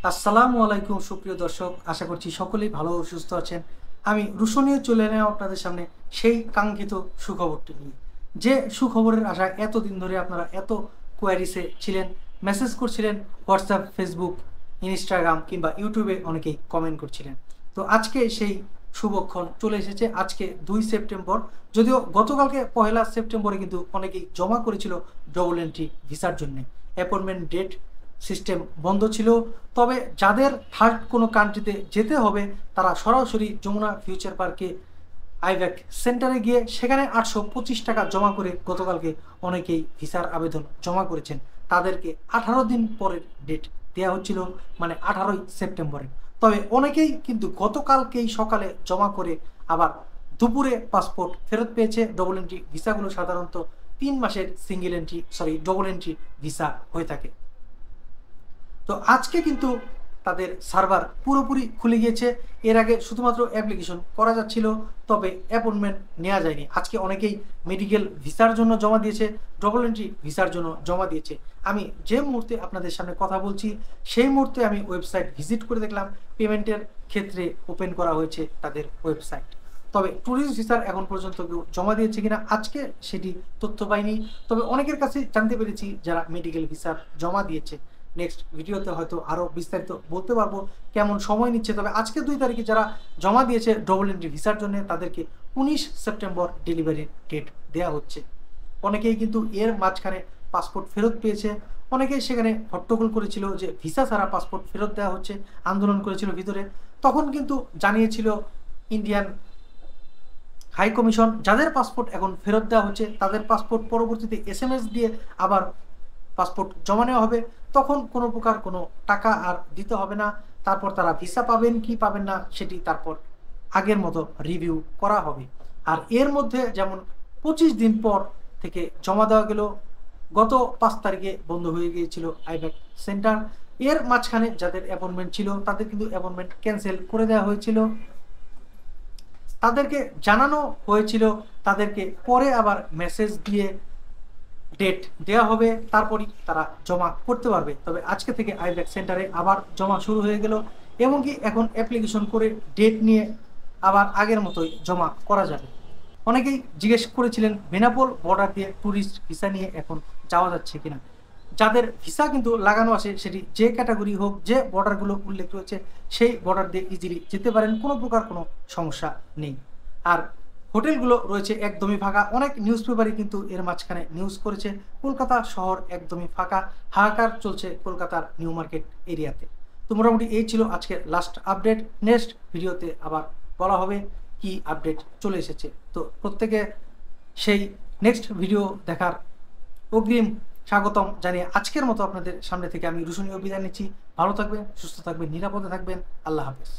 আসসালামু আলাইকুম সুপ্রিয় দর্শক, আশা করছি সকলেই ভালো ও সুস্থ আছেন। আমি রুশনীয় চলে এলাম আপনাদের সামনে সেই কাঙ্ক্ষিত সুখবরটি নিয়ে, যে সুখবরের আশায় এতদিন ধরে আপনারা এত কোয়ারিসে ছিলেন, মেসেজ করছিলেন, হোয়াটসঅ্যাপ, ফেসবুক, ইনস্টাগ্রাম কিংবা ইউটিউবে অনেকেই কমেন্ট করছিলেন। তো আজকে সেই শুভক্ষণ চলে এসেছে। আজকে 2 সেপ্টেম্বর, যদিও গতকালকে 1 সেপ্টেম্বরে কিন্তু অনেকেই জমা করেছিল ডবল এন্ট্রি ভিসার জন্য। অ্যাপয়েন্টমেন্ট ডেট সিস্টেম বন্ধ ছিল, তবে যাদের থার্ড কোনো কান্ট্রিতে যেতে হবে তারা সরাসরি যমুনা ফিউচার পার্কে আইব্যাক সেন্টারে গিয়ে সেখানে 825 টাকা জমা করে গতকালকে অনেকেই ভিসার আবেদন জমা করেছেন। তাদেরকে 18 দিন পরের ডেট দেওয়া হচ্ছিল, মানে 18ই সেপ্টেম্বরে। তবে অনেকেই কিন্তু গতকালকেই সকালে জমা করে আবার দুপুরে পাসপোর্ট ফেরত পেয়েছে। ডবল এন্ট্রি ভিসাগুলো সাধারণত 3 মাসের ডবল এন্ট্রি ভিসা হয়ে থাকে। তো আজকে কিন্তু তাদের সার্ভার পুরোপুরি খুলে গিয়েছে। এর আগে শুধুমাত্র অ্যাপ্লিকেশন করা যাচ্ছিল, তবে অ্যাপয়েন্টমেন্ট নেওয়া যায়নি। আজকে অনেকেই মেডিকেল ভিসার জন্য জমা দিয়েছে, ডবল এন্ট্রি ভিসার জন্য জমা দিয়েছে। আমি যে মুহূর্তে আপনাদের সামনে কথা বলছি সেই মুহূর্তে আমি ওয়েবসাইট ভিজিট করে দেখলাম পেমেন্টের ক্ষেত্রে ওপেন করা হয়েছে তাদের ওয়েবসাইট। তবে ট্যুরিস্ট ভিসার এখন পর্যন্ত কেউ জমা দিয়েছে কিনা আজকে সেটি তথ্য পাইনি। তবে অনেকের কাছে জানতে পেরেছি যারা মেডিকেল ভিসার জমা দিয়েছে। নেক্সট ভিডিওতে হয়তো আরও বিস্তারিত বলতে পারবো কেমন সময় নিচ্ছে। তবে আজকে 2 তারিখে যারা জমা দিয়েছে ডবল এন্ট্রি ভিসার জন্য তাদেরকে 19 সেপ্টেম্বর ডেলিভারির ডেট দেওয়া হচ্ছে। অনেকেই কিন্তু এর মাঝখানে পাসপোর্ট ফেরত পেয়েছে। অনেকেই সেখানে হট্টগোল করেছিল যে ভিসা ছাড়া পাসপোর্ট ফেরত দেওয়া হচ্ছে, আন্দোলন করেছিল ভিতরে। তখন কিন্তু জানিয়েছিল ইন্ডিয়ান হাই কমিশন যাদের পাসপোর্ট এখন ফেরত দেওয়া হচ্ছে তাদের পাসপোর্ট পরবর্তীতে SMS দিয়ে আবার পাসপোর্ট জমা নেওয়া হবে। তখন কোনো প্রকার কোনো টাকা আর দিতে হবে না। তারপর তারা ভিসা পাবেন কি পাবেন না সেটি তারপর আগের মতো রিভিউ করা হবে। আর এর মধ্যে যেমন 25 দিন পর থেকে জমা দেওয়া গেল, গত 5 তারিখে বন্ধ হয়ে গিয়েছিল আইব্যাক সেন্টার। এর মাঝখানে যাদের অ্যাপয়েন্টমেন্ট ছিল তাদের কিন্তু অ্যাপয়েন্টমেন্ট ক্যান্সেল করে দেওয়া হয়েছিল। তাদেরকে জানানো হয়েছিল তাদেরকে পরে আবার মেসেজ দিয়ে ডেট দেওয়া হবে, তারপরই তারা জমা করতে পারবে। তবে আজকে থেকে আইব্যাক সেন্টারে আবার জমা শুরু হয়ে গেল, এবং কি এখন অ্যাপ্লিকেশন করে ডেট নিয়ে আবার আগের মতোই জমা করা যাবে। অনেকেই জিজ্ঞেস করেছিলেন বেনাপোল বর্ডার দিয়ে ট্যুরিস্ট ভিসা নিয়ে এখন যাওয়া যাচ্ছে কিনা। যাদের ভিসা কিন্তু লাগানো আছে সেটি যে ক্যাটাগরি হোক, যে বর্ডারগুলো উল্লেখ রয়েছে সেই বর্ডার দিয়ে ইজিলি যেতে পারেন, কোনো প্রকার কোনো সমস্যা নেই। আর হোটেলগুলো রয়েছে একদমই ফাঁকা। অনেক নিউজ পেপারই কিন্তু এর মাঝখানে নিউজ করেছে কলকাতা শহর একদমই ফাঁকা, হাহাকার চলছে কলকাতার নিউ মার্কেট এরিয়াতে। তো মোটামুটি এই ছিল আজকের লাস্ট আপডেট। নেক্সট ভিডিওতে আবার বলা হবে কি আপডেট চলে এসেছে। তো প্রত্যেকে সেই নেক্সট ভিডিও দেখার অগ্রিম স্বাগতম জানিয়ে আজকের মতো আপনাদের সামনে থেকে আমি রুশনীয় বিদায় নিচ্ছি। ভালো থাকবেন, সুস্থ থাকবেন, নিরাপদে থাকবেন। আল্লাহ হাফেজ।